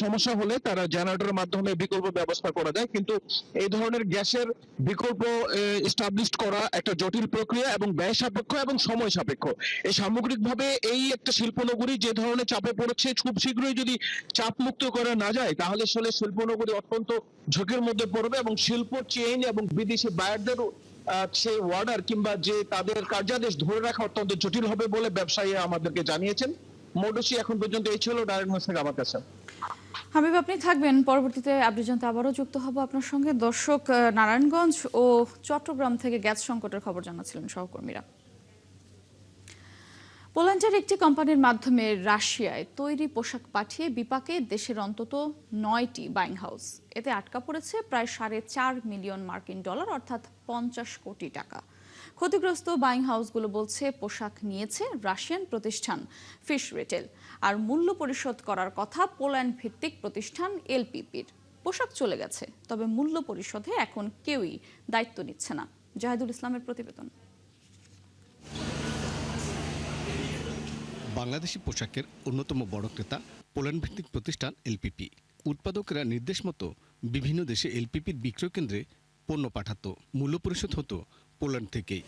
সমস্যা হলে তারা জেনারেটরের মাধ্যমে বিকল্প ব্যবস্থা করা যায়, কিন্তু এই ধরনের গ্যাসের বিকল্প এস্টাবলিশ করা একটা জটিল প্রক্রিয়া এবং ব্যয় সাপেক্ষ এবং সময় সাপেক্ষ। এই সামগ্রিকভাবে এই একটা শিল্পনগরী যে ধরনের চাপে পড়েছে, খুব শীঘ্রই যদি চাপ মুক্ত করা না যায় তাহলে আসলে শিল্পনগরী অত্যন্ত ঝুঁকির মধ্যে পড়বে এবং শিল্প চেইন এবং বিদেশি বায়ারদের সেই অর্ডার কিংবা যে তাদের কার্যাদেশ ধরে রাখা অত্যন্ত জটিল হবে বলে ব্যবসায়ী আমাদেরকে জানিয়েছেন। মোটুশি এখন পর্যন্ত এই ছিল ডাইরেক্ট নিউজ থেকে আমার কাছে। হাবিব, আপনি থাকবেন, পরবর্তীতে আপডেট জানতে আবারও যুক্ত হব আপনার সঙ্গে। দর্শক, নারায়ণগঞ্জ ও চট্টগ্রাম থেকে গ্যাস সংকটের খবর জানাচ্ছিলেন সহকর্মীরা। পোল্যান্ডের একটি কোম্পানির মাধ্যমে রাশিয়ায় তৈরি পোশাক পাঠিয়ে বিপাকে দেশের অন্তত 9টি বাইং হাউস। এতে আটকা পড়েছে প্রায় $4.5 মিলিয়ন মার্কিন ডলার, অর্থাৎ 50 কোটি টাকা। ক্ষতিগ্রস্ত বাইং হাউসগুলো বলছে পোশাক নিয়েছে রাশিয়ান প্রতিষ্ঠান ফিশ রিটেল, আর মূল্য পরিশোধ করার কথা পোল্যান্ড ভিত্তিক প্রতিষ্ঠান এলপিপির। পোশাক চলে গেছে, তবে মূল্য পরিশোধে এখন কেউই দায়িত্ব নিচ্ছে না। জাহিদুল ইসলামের প্রতিবেদন। বাংলাদেশি পোশাকের অন্যতম বড় ক্রেতা পোল্যান্ড ভিত্তিক প্রতিষ্ঠান এলপিপি। উৎপাদকেরা নির্দেশ মতো বিভিন্ন দেশে এলপিপির বিক্রয় কেন্দ্রে পণ্য পাঠাতো, মূল্য পরিশোধ হতো পোল্যান্ড থেকেই।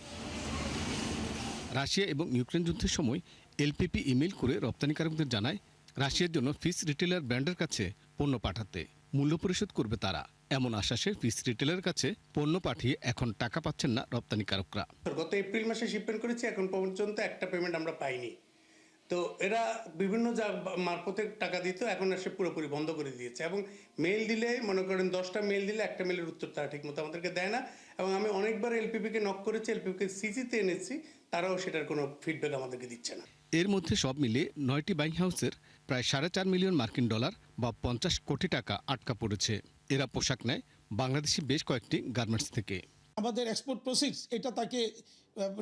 রাশিয়া এবং ইউক্রেন যুদ্ধের সময় এলপিপি ইমেল করে রপ্তানিকারকদের জানায় রাশিয়ার জন্য ফিশ রিটেলার ব্র্যান্ডের কাছে পণ্য পাঠাতে, মূল্য পরিশোধ করবে তারা। এমন আশ্বাসে ফিশ রিটেলারের কাছে পণ্য পাঠিয়ে এখন টাকা পাচ্ছেন না রপ্তানিকারকরা। গত এপ্রিল মাসে শিপমেন্ট করেছি, এখন পর্যন্ত একটা পেমেন্ট আমরা পাইনি। তো এরা বিভিন্ন মারফতে টাকা দিত, এখন সে পুরোপুরি বন্ধ করে দিয়েছে। এবং মেল দিলে, মনে করেন 10টা মেল দিলে একটা মেলের উত্তর তারা ঠিক মতো আমাদেরকে দেয় না। এবং আমি অনেকবার এলপিপিকে নক করেছি, এলপিপিকে সিসিতে এনেছি, তারাও সেটার কোনো ফিডব্যাক আমাদেরকে দিচ্ছে না। এর মধ্যে সব মিলিয়ে 9টি বাইং হাউসের প্রায় $4.5 মিলিয়ন মার্কিন ডলার বা 50 কোটি টাকা আটকা পড়েছে। এরা পোশাক নেয় বাংলাদেশি বেশ কয়েকটি গার্মেন্টস থেকে। আমাদের এক্সপোর্ট প্রসিডস, এটা তাকে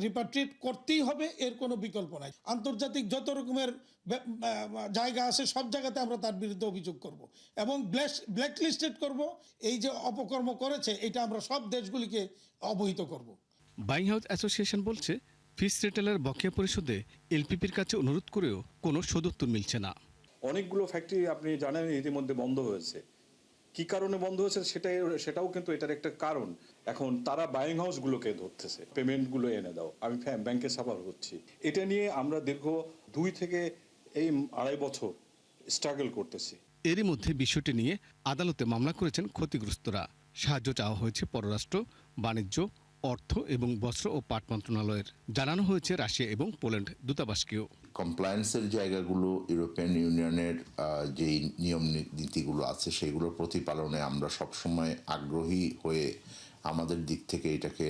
রিপাট্রিয়েট করতেই হবে, এর কোনো বিকল্প নাই। আন্তর্জাতিক যত রকমের জায়গা আছে সব জায়গাতে আমরা তার বিরুদ্ধে অভিযোগ করব এবং ব্ল্যাকলিস্টেড করব। এই যে অপকর্ম করেছে এটা আমরা সব দেশগুলিকে অবহিত করব। বাইং হাউস অ্যাসোসিয়েশন বলছে ফিশ রিটেলার বকেয়া পরিশোধে এলপিপির কাছে অনুরোধ করেও কোনো সদুত্তর মিলছে না। অনেকগুলো ফ্যাক্টরি আপনি জানেন ইতিমধ্যে বন্ধ হয়েছে। কি কারণে বন্ধ হয়েছে সেটাও কিন্তু এটার একটা কারণ। এখন তারা বাইং হাউসগুলোকে ধরতেছে, পেমেন্টগুলো এনে দাও, আমি ব্যাংকে সাফার হচ্ছি। এটা নিয়ে আমরা দীর্ঘ 2 থেকে 2.5 বছর স্ট্রাগল করতেছি। এরই মধ্যে বিষয়টি নিয়ে আদালতে মামলা করেছেন ক্ষতিগ্রস্তরা। সাহায্য চাওয়া হয়েছে পররাষ্ট্র, বাণিজ্য, অর্থ এবং বস্ত্র ও পাট মন্ত্রণালয়ের। জানানো হয়েছে রাশিয়া এবং পোল্যান্ড দূতাবাসকেও। কমপ্লায়েন্সের জায়গাগুলো ইউরোপিয়ান ইউনিয়নের যেই নিয়ম নীতিগুলো আছে সেগুলোর প্রতিপালনে আমরা সবসময় আগ্রহী হয়ে আমাদের দিক থেকে এটাকে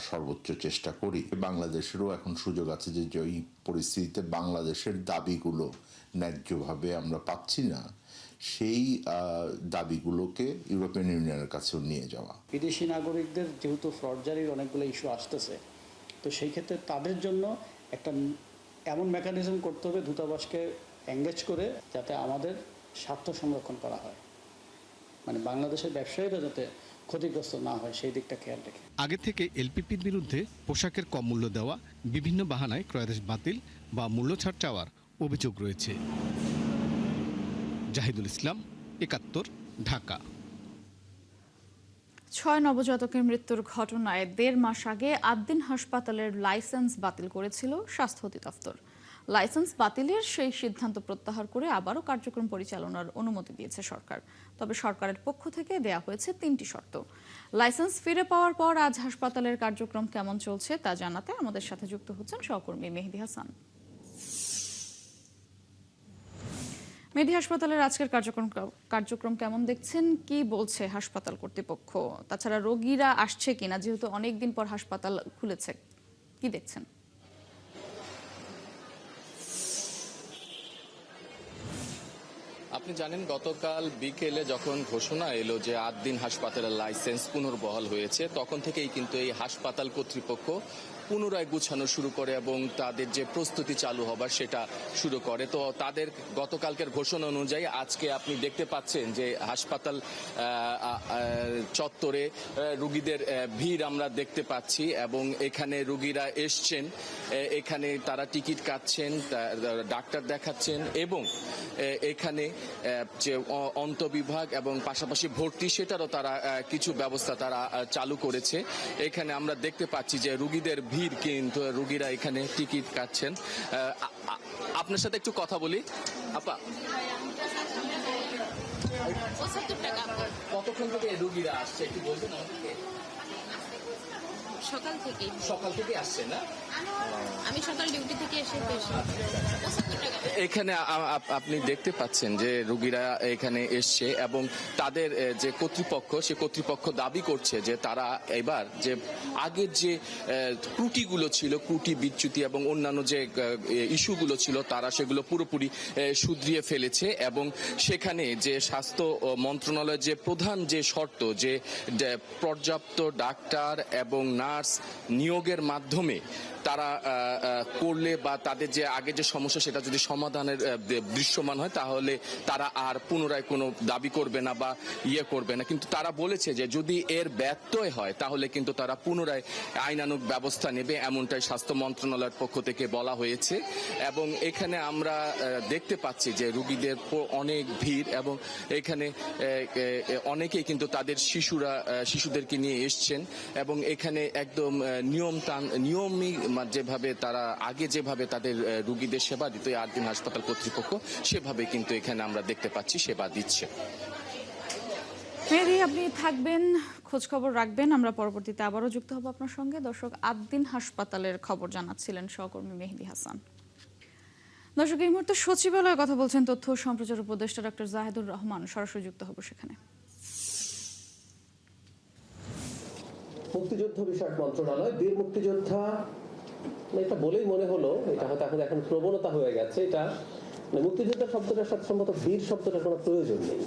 সর্বোচ্চ চেষ্টা করি। বাংলাদেশেরও এখন সুযোগ আছে যে এই পরিস্থিতিতে বাংলাদেশের দাবিগুলো ন্যায্যভাবে আমরা পাচ্ছি না, সেই দাবিগুলোকে ইউরোপিয়ান ইউনিয়নের কাছেও নিয়ে যাওয়া। বিদেশি নাগরিকদের যেহেতু ফ্রডজারির অনেকগুলো ইস্যু আসতেছে, তো সেই ক্ষেত্রে তাদের জন্য একটা এমন মেকানিজম করতে হবে দূতাবাসকে এঙ্গেজ করে, যাতে আমাদের স্বার্থ সংরক্ষণ করা হয়, মানে বাংলাদেশের ব্যবসায়ীরা যাতে ক্ষতিগ্রস্ত না হয় সেই দিকটা খেয়াল রেখে। আগে থেকে এলপিপির বিরুদ্ধে পোশাকের কম মূল্য দেওয়া, বিভিন্ন বাহানায় ক্রয়াদেশ বাতিল বা মূল্য ছাড় চাওয়ার অভিযোগ রয়েছে। জাহিদুল ইসলাম, 71, ঢাকা। 6 নবজাতকের মৃত্যুর ঘটনায় 1.5 মাস আগে আদ্দিন হাসপাতালের লাইসেন্স বাতিল করেছিল স্বাস্থ্য অধিদপ্তর। লাইসেন্স বাতিলের সেই সিদ্ধান্ত প্রত্যাহার করে আবারও কার্যক্রম পরিচালনার অনুমতি দিয়েছে সরকার। তবে সরকারের পক্ষ থেকে দেয়া হয়েছে 3টি শর্ত। লাইসেন্স ফিরে পাওয়ার পর আজ হাসপাতালের কার্যক্রম কেমন চলছে তা জানাতে আমাদের সাথে যুক্ত হচ্ছেন সহকর্মী মেহেদি হাসান। মেহেদি, হাসপাতালের আজকের কার্যক্রম কেমন দেখছেন? কি বলছে হাসপাতাল কর্তৃপক্ষ? তাছাড়া রোগীরা আসছে কিনা, যেহেতু অনেকদিন পর হাসপাতাল খুলেছে, কি দেখছেন? আপনি জানেন গতকাল বিকেলে যখন ঘোষণা এলো যে আদ্দিন হাসপাতালের লাইসেন্স পুনর্বহাল হয়েছে, তখন থেকেই কিন্তু এই হাসপাতাল কর্তৃপক্ষ পুনরায় গুছানো শুরু করে এবং তাদের যে প্রস্তুতি চালু হবার সেটা শুরু করে। তো তাদের গতকালকের ঘোষণা অনুযায়ী আজকে আপনি দেখতে পাচ্ছেন যে হাসপাতাল চত্বরে রুগীদের ভিড় আমরা দেখতে পাচ্ছি এবং এখানে রুগীরা এসছেন, এখানে তারা টিকিট কাটছেন, ডাক্তার দেখাচ্ছেন এবং এখানে যে অন্তবিভাগ এবং পাশাপাশি ভর্তি সেটারও তারা কিছু ব্যবস্থা তারা চালু করেছে। এখানে আমরা দেখতে পাচ্ছি যে রুগীদের ভিড়, কিন্তু রুগীরা এখানে টিকিট কাটছেন। আপনার সাথে একটু কথা বলি। আপা, কতক্ষণ থেকে রুগীরা আসছে একটু বলবেন আমাদেরকে? সকাল থেকে আসছে না? আমি সকাল ডিউটি থেকে এসে এখানে আপনি দেখতে পাচ্ছেন যে রুগীরা এখানে এসছে এবং তাদের যে কর্তৃপক্ষ, সে কর্তৃপক্ষ দাবি করছে যে তারা এবার যে আগের যে ত্রুটিগুলো ছিল, ত্রুটি বিচ্যুতি এবং অন্যান্য যে ইস্যুগুলো ছিল, তারা সেগুলো পুরোপুরি শুধরিয়ে ফেলেছে এবং সেখানে যে স্বাস্থ্য মন্ত্রণালয়ের যে প্রধান যে শর্ত, যে পর্যাপ্ত ডাক্তার এবং নার্স নিয়োগের মাধ্যমে তারা করলে বা তাদের যে আগে যে সমস্যা সেটা যদি সমাধানের দৃশ্যমান হয় তাহলে তারা আর পুনরায় কোনো দাবি করবে না বা করবে না। কিন্তু তারা বলেছে যে যদি এর ব্যত্যয় হয় তাহলে কিন্তু তারা পুনরায় আইনানুগ ব্যবস্থা নেবে, এমনটাই স্বাস্থ্য মন্ত্রণালয়ের পক্ষ থেকে বলা হয়েছে। এবং এখানে আমরা দেখতে পাচ্ছি যে রুগীদের অনেক ভিড় এবং এখানে অনেকেই কিন্তু তাদের শিশুদেরকে নিয়ে এসছেন এবং এখানে একদম নিয়মই যেভাবে তারা আগে যেভাবে তাদের রুগীদের সেবা দিত এই 8 দিন হাসপাতাল কর্তৃপক্ষ, সেভাবে কিন্তু এখানে আমরা দেখতে পাচ্ছি সেবা দিচ্ছে। মেহেদী, আপনি থাকবেন, খোঁজ খবর রাখবেন, আমরা পরবর্তীতে আবারও যুক্ত হব আপনার সঙ্গে। দর্শক, 8 দিন হাসপাতালের খবর জানাচ্ছিলেন সহকর্মী মেহেদী হাসান। দর্শক, এই মুহূর্তে সচিবালয়ে কথা বলছেন তথ্য ও সম্প্রচার উপদেষ্টা ডক্টর জাহেদুর রহমান। সরাসরি যুক্ত হব সেখানে। মুক্তিযুদ্ধ বিষয়ক মন্ত্রণালয় বীর মুক্তিযোদ্ধা, এটা বলেই মনে হলো এটা হয়তো এখন প্রবণতা হয়ে গেছে। এটা মুক্তিযোদ্ধা শব্দটার সাথে সম্ভবত বীর শব্দটার কোনো প্রয়োজন নেই।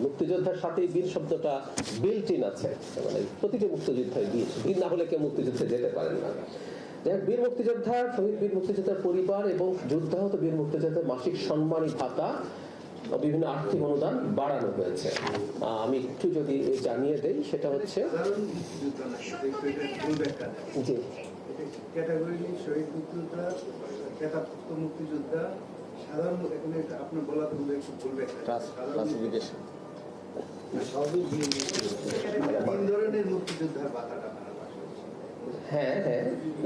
মুক্তিযোদ্ধার সাথেই বীর শব্দটা বিল্ট ইন আছে। প্রতিটি মুক্তিযোদ্ধায় বীর না হলে কেউ মুক্তিযুদ্ধে যেতে পারেন না। বীর মুক্তিযোদ্ধা, শহীদ বীর মুক্তিযোদ্ধার পরিবার এবং যুদ্ধাহত বীর মুক্তিযোদ্ধার মাসিক সম্মানী ভাতা, বিভিন্ন আর্থিক অনুদান বাড়ানো হয়েছে। আমি একটু যদি জানিয়ে দেই, সেটা হচ্ছে হ্যাঁ,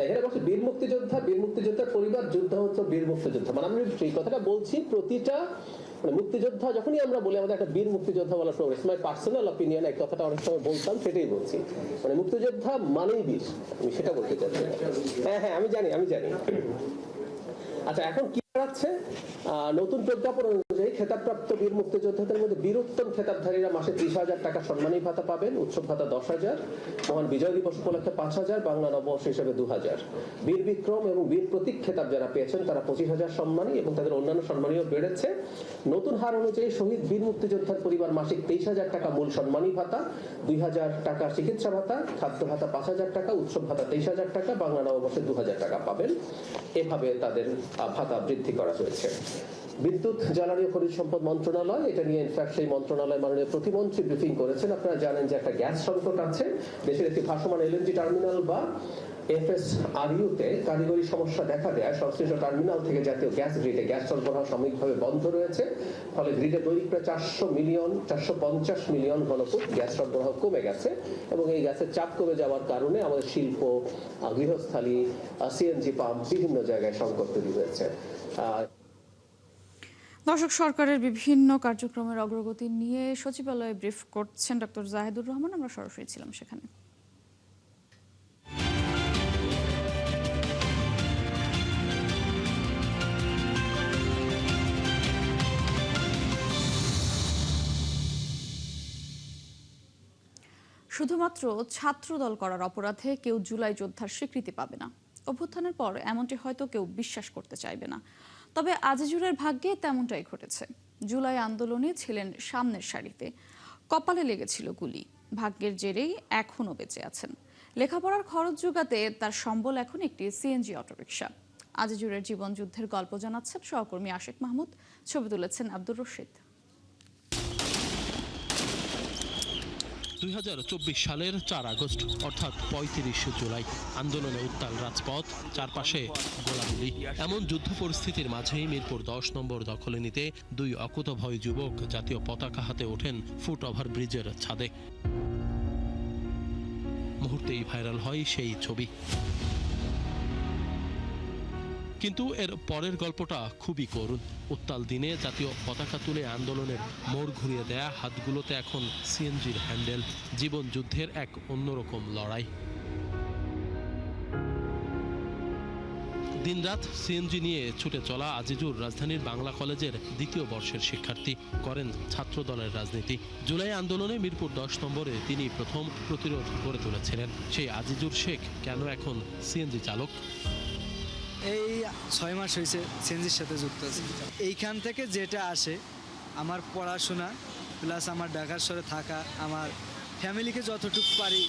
এখানে বলছে বীর মুক্তিযোদ্ধা, বীর মুক্তিযোদ্ধার পরিবার, যুদ্ধাহত বীর মুক্তিযোদ্ধা। আমি সেই কথাটা বলছি, প্রতিটা মুক্তিযোদ্ধা যখনই আমরা বলি আমাদের একটা বীর মুক্তিযোদ্ধা বলার সময়, মাই পার্সোনাল অপিনিয়ন, এই কথাটা অনেক সময় বলতাম, সেটাই বলছি। মুক্তিযোদ্ধা মানেই বীর, আমি সেটা বলতে চাচ্ছি। হ্যাঁ, আমি জানি। আচ্ছা, এখন কি দাঁড়াচ্ছে? নতুন প্রজ্ঞাপন অনুযায়ী খেতাবপ্রাপ্ত বীর মুক্তিযোদ্ধাদের মধ্যে বীরোত্তম খেতাবধারীরা মাসে 30,000 টাকা সম্মানী ভাতা পাবেন, উৎসব ভাতা 10,000, মহান বিজয় দিবস উপলক্ষে 5,000, বাংলা নববর্ষ হিসেবে 2,000। বীর বিক্রম এবং বীর প্রতীক খেতাব যারা পেয়েছেন তারা 25,000 সম্মানী এবং তাদের অন্যান্য সম্মানীও বেড়েছে। নতুন হার অনুযায়ী শহীদ বীর মুক্তিযোদ্ধার পরিবার মাসিক 23,000 টাকা মূল সম্মানী ভাতা, 2,000 টাকা চিকিৎসা ভাতা, খাদ্য ভাতা 5,000 টাকা, উৎসব ভাতা 23,000 টাকা, বাংলা নববর্ষে 2,000 টাকা পাবেন। এভাবে তাদের ভাতা বৃদ্ধি করা হয়েছে। বিদ্যুৎ, জ্বালানি ও খনিজ সম্পদ মন্ত্রণালয়, এটা নিয়ে ইনফ্যাক্ট সেই মন্ত্রণালয় মাননীয় প্রতিমন্ত্রী ব্রিফিং করেছেন। আপনারা জানেন যে একটা গ্যাস সংকট আছে দেশের একটি ভাসমান এলএনজি টার্মিনাল বা FSRU-তে কারিগরি সমস্যা দেখা দেয় সংশ্লিষ্ট টার্মিনাল থেকে জাতীয় গ্যাস গ্রিডে গ্যাস সরবরাহ সাময়িকভাবে বন্ধ রয়েছে। ফলে গ্রিডে দৈনিক প্রায় 450 মিলিয়ন ঘনফুট গ্যাস সরবরাহ কমে গেছে এবং এই গ্যাসের চাপ কমে যাওয়ার কারণে আমাদের শিল্প, গৃহস্থালী, সিএনজি পাম্প বিভিন্ন জায়গায় সংকট তৈরি হয়েছে। দর্শক, সরকারের বিভিন্ন কার্যক্রমের অগ্রগতি নিয়ে সচিবালয়ে ব্রিফ করছেন ডক্টর জাহেদুর রহমান। আমরা সরাসরি ছিলাম সেখানে। শুধুমাত্র ছাত্রদল করার অপরাধে কেউ জুলাই যোদ্ধার স্বীকৃতি পাবে না। অভ্যুত্থানের পর এমনটি হয়তো কেউ বিশ্বাস করতে চাইবে না, তবে আজিজুরের ভাগ্যে তেমনটাই ঘটেছে। জুলাই আন্দোলনে ছিলেন সামনের সারিতে, কপালে লেগেছিল গুলি, ভাগ্যের জেরেই এখনও বেঁচে আছেন। লেখাপড়ার খরচ যোগাতে তার সম্বল এখন একটি সিএনজি অটোরিকশা। আজিজুরের জীবন যুদ্ধের গল্প জানাচ্ছেন সহকর্মী আশিক মাহমুদ, ছবি তুলেছেন আব্দুর রশিদ। 2024 সালের 4 আগস্ট অর্থাৎ 35 জুলাই আন্দোলনে উত্তাল রাজপথ, চারপাশে গোলাগুলি। এমন যুদ্ধ পরিস্থিতির মাঝেই মিরপুর 10 নম্বর দখলে নিতে দুই অকুতোভয় যুবক জাতীয় পতাকা হাতে ওঠেন ফুট ওভার ব্রিজের ছাদে। মুহূর্তেই ভাইরাল হয় সেই ছবি। কিন্তু এর পরের গল্পটা খুবই করুণ। উত্তাল দিনে জাতীয় পতাকা তুলে আন্দোলনের মোড় ঘুরিয়ে দেয়া হাতগুলোতে এখন সিএনজির হ্যান্ডেল। জীবন যুদ্ধের এক অন্যরকম লড়াই। দিনরাত সিএনজি নিয়ে ছুটে চলা আজিজুর রাজধানীর বাংলা কলেজের 2য় বর্ষের শিক্ষার্থী, করেন ছাত্র দলের রাজনীতি। জুলাই আন্দোলনে মিরপুর 10 নম্বরে তিনি প্রথম প্রতিরোধ গড়ে তুলেছিলেন। সেই আজিজুর শেখ কেন এখন সিএনজি চালক? এই 6 মাস হয়েছে সিএনজির সাথে যুক্ত আছি। এইখান থেকে যেটা আসে আমার পড়াশোনা প্লাস আমার ঢাকার শহরে থাকা, আমার ফ্যামিলিকে যতটুকু পারি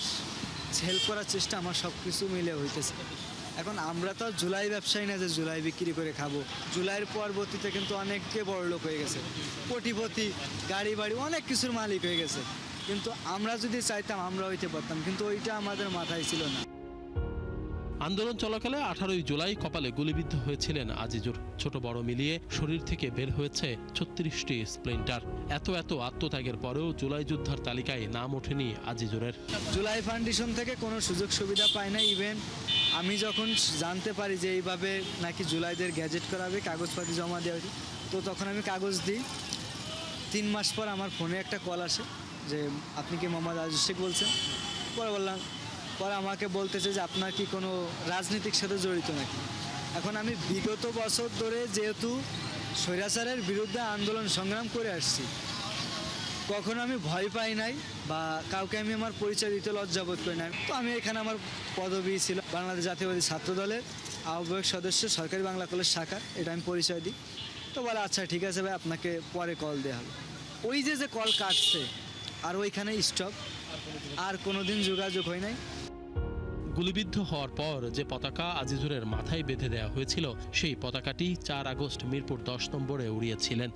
হেল্প করার চেষ্টা, আমার সব কিছু মিলে হইতেছে। এখন আমরা তো জুলাই ব্যবসায়ী না যে জুলাই বিক্রি করে খাবো। জুলাইয়ের পরবর্তীতে কিন্তু অনেকে বড়লোক হয়ে গেছে, কোটিপতি, গাড়ি বাড়ি অনেক কিছুর মালিক হয়ে গেছে। কিন্তু আমরা যদি চাইতাম আমরা হইতে পারতাম, কিন্তু ওইটা আমাদের মাথায় ছিল না। আন্দোলন চলাকালে 18 জুলাই কপালে গুলিবিদ্ধ হয়েছিলেন আজিজুর। ছোট বড় মিলিয়ে শরীর থেকে বের হয়েছে 36টি স্প্লিন্টার। এত আত্মত্যাগের পরেও জুলাই যোদ্ধার তালিকায় নাম ওঠেনি আজিজুরের। জুলাই ফাউন্ডেশন থেকে কোনো সুযোগ সুবিধা পায় না। ইভেন আমি যখন জানতে পারি যে এইভাবে নাকি জুলাইদের গ্যাজেট করাবে, কাগজপাতি জমা দেওয়া হবে, তো তখন আমি কাগজ দিই। 3 মাস পর আমার ফোনে একটা কল আসে যে আপনি কি মোহাম্মদ আজিজুর শেখ বলছেন? পরে বললাম, পরে আমাকে বলতেছে যে আপনার কি কোনো রাজনীতির সাথে জড়িত নাকি। এখন আমি বিগত বছর ধরে যেহেতু স্বৈরাচারের বিরুদ্ধে আন্দোলন সংগ্রাম করে আসছি, কখনো আমি ভয় পাই নাই বা কাউকে আমি আমার পরিচয় দিতে লজ্জাবোধ করি নাই। তো আমি এখানে আমার পদবি ছিল বাংলাদেশ জাতীয়বাদী ছাত্র দলের আহ্বায়ক সদস্য, সরকারি বাংলা কলেজ শাখা, এটা আমি পরিচয় দিই। তো বলে আচ্ছা ঠিক আছে ভাই, আপনাকে পরে কল দেওয়া হবে। ওই যে কল কাটছে আর ওইখানে স্টপ, আর কোনোদিন যোগাযোগ হয় নাই। গুলিবিদ্ধ হওয়ার পর যে পতাকা আজিজুরের মাথায় বেঁধে দেওয়া হয়েছিল, সেই পতাকাটি 4 আগস্ট মিরপুর 10 নম্বরে উড়িয়েছিলেন।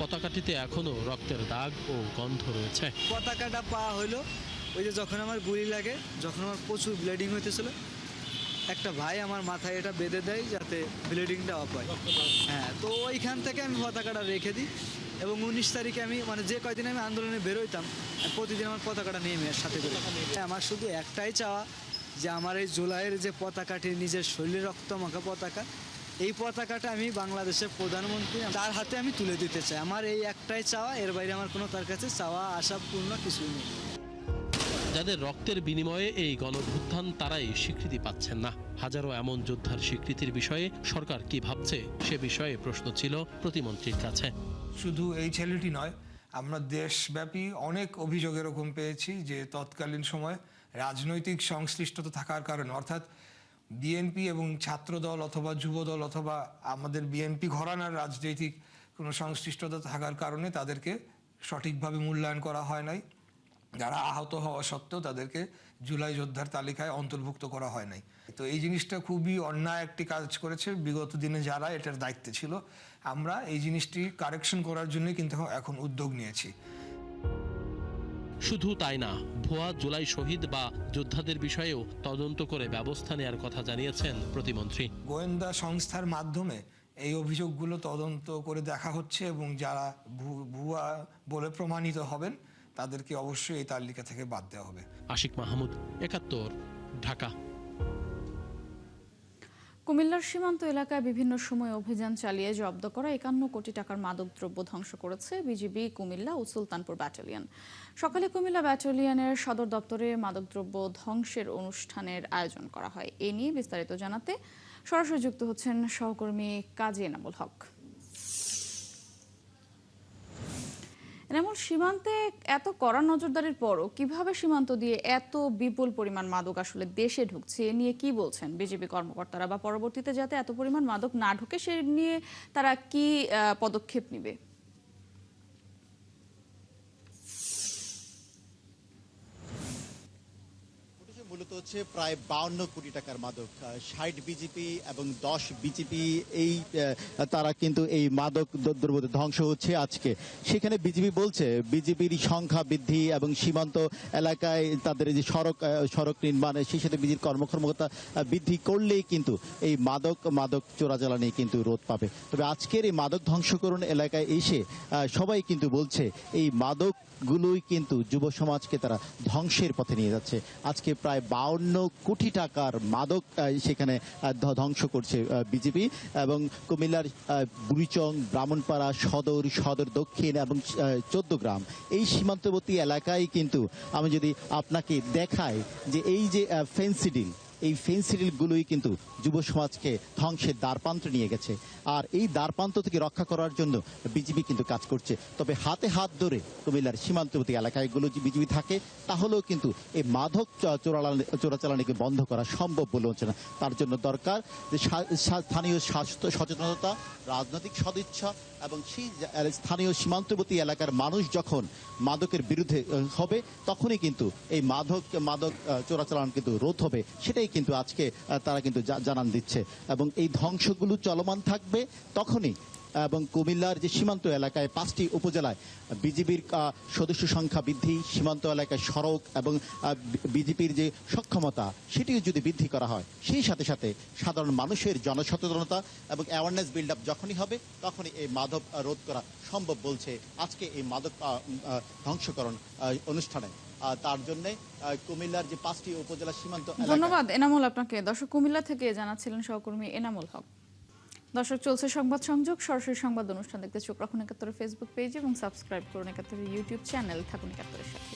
পতাকাটিতে এখনো রক্তের দাগ ও গন্ধ রয়েছে। পতাকাটা পাওয়া হলো ওই যে যখন আমার গুলি লাগে, যখন আমার প্রচুর ব্লিডিং হইতেছিল, একটা ভাই আমার মাথায় এটা বেঁধে দেয় যাতে ব্লিডিংটা অফ হয়। হ্যাঁ, তো ওইখান থেকে আমি পতাকাটা রেখে দিই এবং 19 তারিখে আমি যে কয়দিন আমি আন্দোলনে বেরোইতাম, প্রতিদিন আমার পতাকাটা নিয়ে মেয়ের সাথে করে। আমার শুধু একটাই চাওয়া যে আমার এই জুলাইয়ের যে পতাকাটি, নিজের শরীরে রক্ত মাখা পতাকা, এই পতাকাটা আমি বাংলাদেশের প্রধানমন্ত্রী তার হাতে আমি তুলে দিতে চাই। আমার এই একটাই চাওয়া, এর বাইরে আমার কোনো তার কাছে চাওয়া আশা পূর্ণ কিছুই নেই। যাদের রক্তের বিনিময়ে এই গণঅভ্যুত্থান, তারাই স্বীকৃতি পাচ্ছেন না। হাজারো এমন যোদ্ধার স্বীকৃতির বিষয়ে সরকার কি ভাবছে, সে বিষয়ে প্রশ্ন ছিল প্রতিমন্ত্রীর কাছে। শুধু এই ছেলেটি নয়, আমরা দেশব্যাপী অনেক অভিযোগ এরকম পেয়েছি যে তৎকালীন সময় রাজনৈতিক সংশ্লিষ্টতা থাকার কারণে, অর্থাৎ বিএনপি এবং ছাত্রদল অথবা যুবদল অথবা আমাদের বিএনপি ঘরানার রাজনৈতিক কোনো সংশ্লিষ্টতা থাকার কারণে তাদেরকে সঠিকভাবে মূল্যায়ন করা হয় নাই। যারা আহত হওয়া সত্ত্বেও তাদেরকে জুলাই যোদ্ধার তালিকায় অন্তর্ভুক্ত করা হয় নাই। তো এই জিনিসটা খুবই অন্যায় একটি কাজ করেছে বিগত দিনে যারা এটার দায়িত্বে ছিল। আমরা এই জিনিসটি কারেকশন করার জন্য কিন্তু এখন উদ্যোগ নিয়েছি। শুধু তাই না, ভুয়া জুলাই শহীদ বা যোদ্ধাদের বিষয়েও তদন্ত করে ব্যবস্থা নেওয়ার কথা জানিয়েছেন প্রতিমন্ত্রী। গোয়েন্দা সংস্থার মাধ্যমে এই অভিযোগগুলো তদন্ত করে দেখা হচ্ছে এবং যারা ভুয়া বলে প্রমাণিত হবেন তাদেরকে অবশ্যই এই তালিকা থেকে বাদ দেওয়া হবে। আশিক মাহমুদ, 71, ঢাকা। কুমিল্লার সীমান্ত এলাকায় বিভিন্ন সময় অভিযান চালিয়ে জব্দ করা 51 কোটি টাকার মাদকদ্রব্য ধ্বংস করেছে বিজিবি কুমিল্লা ও সুলতানপুর ব্যাটালিয়ন। সকালে কুমিল্লা ব্যাটালিয়নের সদর দপ্তরে মাদকদ্রব্য ধ্বংসের অনুষ্ঠানের আয়োজন করা হয়। এ নিয়ে বিস্তারিত জানাতে সরাসরি যুক্ত হচ্ছেন সহকর্মী কাজী এনামুল হক। এনামুল, সীমান্তে এত কড়া নজরদারির পরও কিভাবে সীমান্ত দিয়ে এত বিপুল পরিমাণ মাদক আসলে দেশে ঢুকছে, এ নিয়ে কি বলছেন বিজেপি কর্মকর্তারা, বা পরবর্তীতে যাতে এত পরিমাণ মাদক না ঢুকে সে নিয়ে তারা কি পদক্ষেপ নেবে? হচ্ছে প্রায় 52 কোটি টাকার মাদক। 60 বিজেপি এবং 10 বিজেপি এই তারা কিন্তু এই মাদক দ্রব্য ধ্বংস হচ্ছে আজকে। সেখানে বিজেপি বলছে বিজেপির সংখ্যা বৃদ্ধি এবং সীমান্ত এলাকায় তাদের যে সড়ক নির্মাণ সেই সাথে বিজেপির কর্মক্ষমতা বৃদ্ধি করলেই কিন্তু এই মাদক চোরাচালানি কিন্তু রোধ পাবে। তবে আজকের এই মাদক ধ্বংসকরণ এলাকায় এসে সবাই কিন্তু বলছে এই মাদকগুলোই কিন্তু যুব সমাজকে তারা ধ্বংসের পথে নিয়ে যাচ্ছে। আজকে প্রায় 52 কোটি টাকার মাদক সেখানে ধ্বংস করছে বিজেপি। এবং কুমিল্লার বুড়িচং, ব্রাহ্মণপাড়া, সদর দক্ষিণ এবং 14 গ্রাম এই সীমান্তবর্তী এলাকায় কিন্তু আমি যদি আপনাকে দেখাই যে এই যে ফেন্সিডিল, এই ফেন্সিডিলগুলোই কিন্তু যুব সমাজকে ধ্বংসের দ্বারপ্রান্তে নিয়ে গেছে। আর এই দ্বারপ্রান্ত থেকে রক্ষা করার জন্য বিজেপি কিন্তু কাজ করছে। তবে হাতে হাত ধরে কুমিল্লার সীমান্তবর্তী এলাকাগুলো যে বিজেপি থাকে তাহলেও কিন্তু এই মাদক চোরাচালানিকে বন্ধ করা সম্ভব বলে হচ্ছে না। তার জন্য দরকার যে স্থানীয় স্বাস্থ্য সচেতনতা, রাজনৈতিক সদিচ্ছা এবং সেই স্থানীয় সীমান্তবর্তী এলাকার মানুষ যখন মাদকের বিরুদ্ধে হবে তখনই কিন্তু এই মাদক চোরাচালান কিন্তু রোধ হবে। সেটাই কিন্তু আজকে তারা কিন্তু জানান দিচ্ছে। এবং এই ধ্বংসগুলো চলমান থাকবে তখনই এবং কুমিল্লার যে সীমান্ত এলাকায় 5টি উপজেলায় বিজেপির সদস্য সংখ্যা বৃদ্ধি, সীমান্ত এলাকায় সড়ক এবং বিজেপির যে সক্ষমতা সেটিও যদি বৃদ্ধি করা হয়, সেই সাথে সাথে সাধারণ মানুষের জনসচেতনতা এবং অ্যাওয়ারনেস বিল্ড আপ যখনই হবে তখনই এই মাদক রোধ করা সম্ভব বলছে আজকে এই মাদক ধ্বংসকরণ অনুষ্ঠানে। তার জন্য কুমিল্লার যে 5টি উপজেলা সীমান্ত। ধন্যবাদ এনামুল আপনাকে। দর্শক, কুমিল্লা থেকে জানাচ্ছিলেন সহকর্মী এনামুল হক। দর্শক, চলছে সংবাদ সংযোগ, সরাসরি সংবাদ অনুষ্ঠান দেখতে চোখ রাখুন 71 ফেসবুক পেজ এবং সাবস্ক্রাইব করুন 71 ইউটিউব চ্যানেল। থাকুন 71 সাথে।